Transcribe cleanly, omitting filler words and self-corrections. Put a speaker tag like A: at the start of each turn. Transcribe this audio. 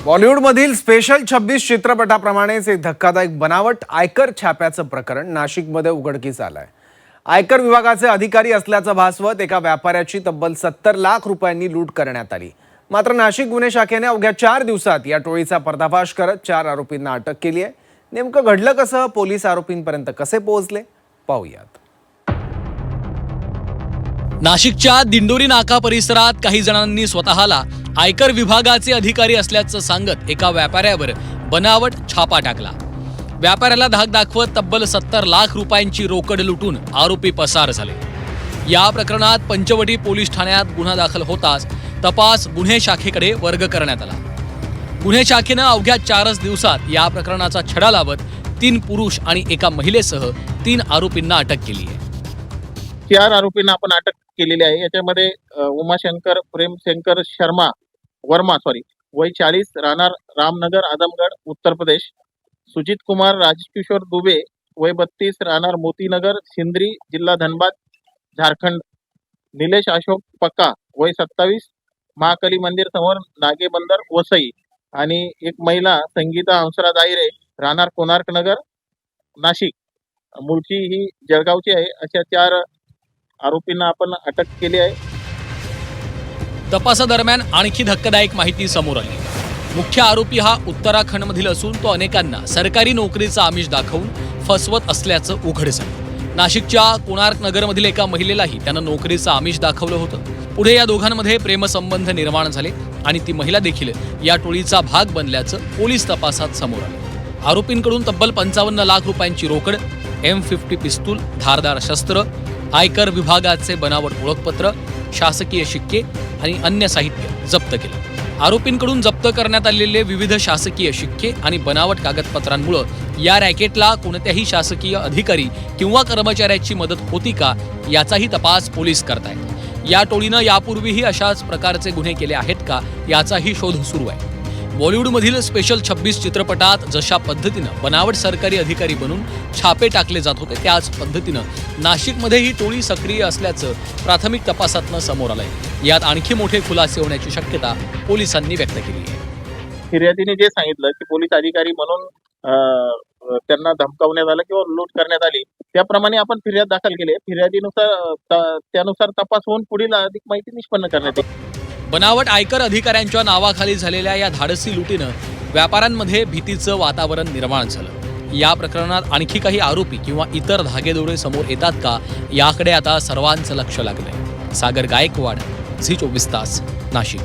A: बॉलिवूडमधील स्पेशल 26 चित्रपटाप्रमाणेच एक धक्कादायक बनावट आयकर छाप्याचं प्रकरण नाशिकमध्ये उघडकीस आलंय। आयकर विभागाचे अधिकारी असल्याचं भासवत एका व्यापाऱ्याची तब्बल 70 लाख रुपयांनी लूट करण्यात आली। मात्र नाशिक गुन्हे शाखेने अवघ्या 4 दिवसात या टोळीचा पर्दाफाश करत 4 आरोपींना अटक केली आहे। नेमकं घडलं कसं, पोलीस आरोपींपर्यंत कसे पोहोचले, पाहूयात।
B: नाशिकच्या दिंडोरी नाका परिसरात काही जणांनी स्वतःला आयकर विभागाचे अधिकारी असल्याचं सांगत एका व्यापाऱ्यावर बनावट छापा टाकला। व्यापाऱ्याला धाक दाखवत तब्बल 70 लाख रुपयांची रोकड लुटून आरोपी पसार झाले। या प्रकरणात पंचवटी पोलीस ठाण्यात गुन्हा दाखल होताच तपास गुन्हे शाखेकडे वर्ग करण्यात आला। गुन्हे शाखेनं अवघ्या 4 दिवसात या प्रकरणाचा छडा लावत 3 पुरुष आणि एका महिलेसह 3 आरोपींना अटक केली आहे।
C: 4 आरोपींना आपण अटक केलेली आहे। याच्यामध्ये उमाशंकर प्रेमशंकर वर्मा वय 40, राहणार रामनगर, आदमगड, उत्तर प्रदेश। सुजित कुमार राजकिशोर दुबे वय 32, राहणार मोतीनगर, सिंदरी, जिल्हा धनबाद, झारखंड। निलेश अशोक पक्का वय 27, महाकाली मंदिर समोर, नागे बंदर, वसई। आणि एक महिला संगीता हंसराज दायरे, राहणार कोणार्क नगर, नाशिक, मूळची ही जळगावची आहे। अशा 4 आरोपींना आपण अटक केली आहे।
B: तपासादरम्यान आणखी धक्कादायक माहिती समोर आली। मुख्य आरोपी हा उत्तराखंडमधील असून तो अनेकांना सरकारी नोकरीचा आमिष दाखवून फसवत असल्याचं उघड झालं। नाशिकच्या कोणार्क नगरमधील एका महिलेलाही त्यानं नोकरीचं आमिष दाखवलं होतं। पुढे या दोघांमध्ये प्रेमसंबंध निर्माण झाले आणि ती महिला देखील या टोळीचा भाग बनल्याचं पोलीस तपासात समोर आलं। आरोपींकडून तब्बल 55 लाख रुपयांची रोकड, M50 पिस्तूल, धारदार शस्त्र, आयकर विभागाचे बनावट ओळखपत्र, शासकीय शिक्के आणि अन्य साहित्य जप्त केलं। आरोपींकडून जप्त करण्यात आलेले विविध शासकीय शिक्के आणि बनावट कागदपत्रांमुळे या रॅकेटला कोणत्याही शासकीय अधिकारी किंवा कर्मचाऱ्याची मदत होती का, याचाही तपास पोलीस करतायत। या टोळीनं यापूर्वीही अशाच प्रकारचे गुन्हे केले आहेत का, याचाही शोध सुरू आहे। बॉलिवूडमधील स्पेशल 26 चित्रपटात जशा पद्धतीनं बनावट सरकारी अधिकारी बनून छापे टाकले जात होते, त्याच पद्धतीनं नाशिकमध्ये ही टोळी सक्रिय असल्याचं प्राथमिक तपासातनं समोर आलंय। यात आणखी मोठे खुलासे होण्याची शक्यता पोलिसांनी व्यक्त केली आहे।
C: फिर्यादीने जे सांगितलं की पोलीस अधिकारी म्हणून त्यांना धमकावण्यात आलं किंवा लूट करण्यात आली, त्याप्रमाणे आपण फिर्याद दाखल केली आहे। फिर्यादीनुसार त्यानुसार तपास होऊन पुढील अधिक माहिती निष्पन्न करण्यात येईल।
B: बनावट आयकर अधिकाऱ्यांच्या नावाखाली झालेल्या या धाडसी लुटीनं व्यापाऱ्यांमध्ये भीतीचं वातावरण निर्माण झालं। या प्रकरणात आणखी काही आरोपी किंवा इतर धागेदोरे समोर येतात का, याकडे आता सर्वांचं लक्ष लागलंय। सागर गायकवाड, झी 24 तास, नाशिक।